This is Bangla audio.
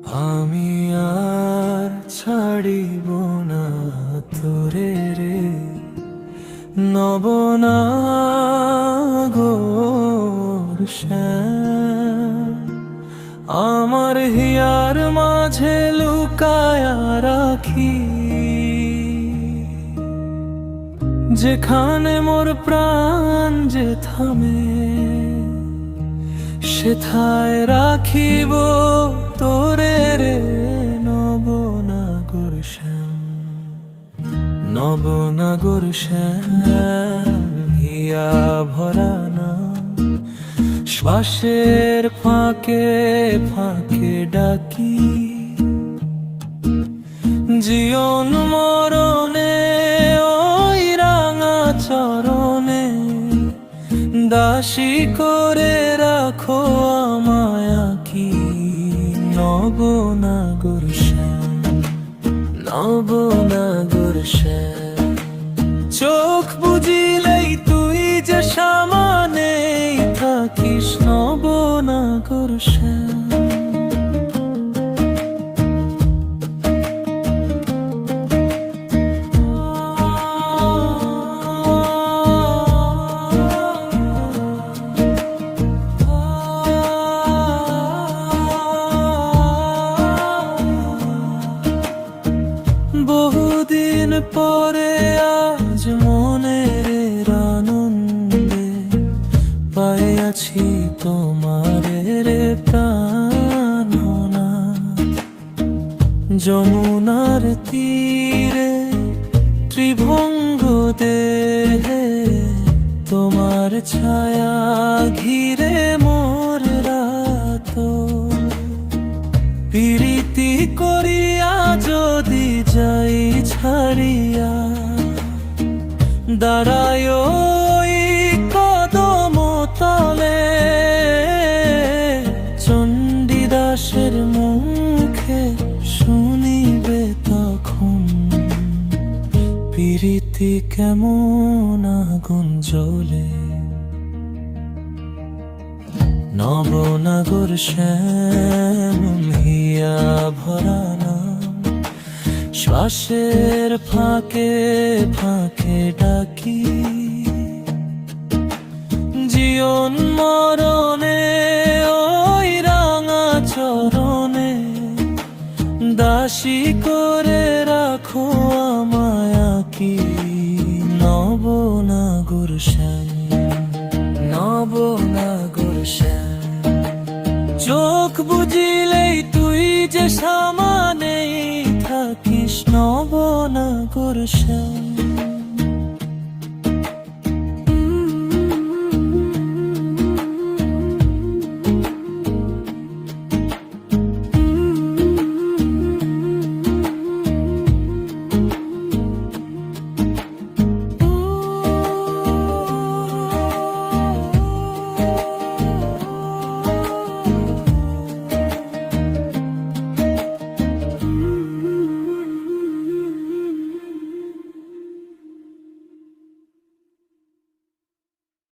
আমি আর ছাড়িব না তোরে রে নবনাগর শ্যাম। আমার হিয়ার মাঝে লুকায়া রাখি, যেখানে মোর প্রাণ যে থামে সেথায় রাখিব তোরে রে নবনাগর শ্যাম। নবনাগর শ্যাম হিয়া ভরা নাম, শ্বাসের ফাঁকে ফাঁকে ডাকি। জীবন মরণে ওই রাঙা চরণে দাসী করে রাখো আমায় কি। নবনাগর শ্যাম, নবনাগর শ্যাম। চোখ বুঝিলেই তুই যে সামনে থাকিস নবনাগর শ্যাম। বহুদিন পরে আজ মনের আনন্দে পাইয়াছি তোমারে রে প্রাণনা। যমুনার তীরে ত্রিভঙ্গ দেহে তোমার ছায়া ঘিরে মোর রাত। প্রীতি করিয়া যদি যাই ছাড়িয়া, দাঁড়ায় ওই কদম তলে চণ্ডীদাসের মুখে শুনিবে তখন প্রীতি কেমন আগুন জ্বলে। নবনাগর শ্যাম হিয়া ভরা নাম, শ্বাসের ফাঁকে ফাঁকে ডাকি। জীবন মরণে ওই রাঙা চরণে দাসী করে রাখো আমায় কি। নবনাগর শ্যাম, নবনাগর শ্যাম। চোখ বুঝিলেই তুই যে সামনে থাকিস নবনাগর শ্যাম।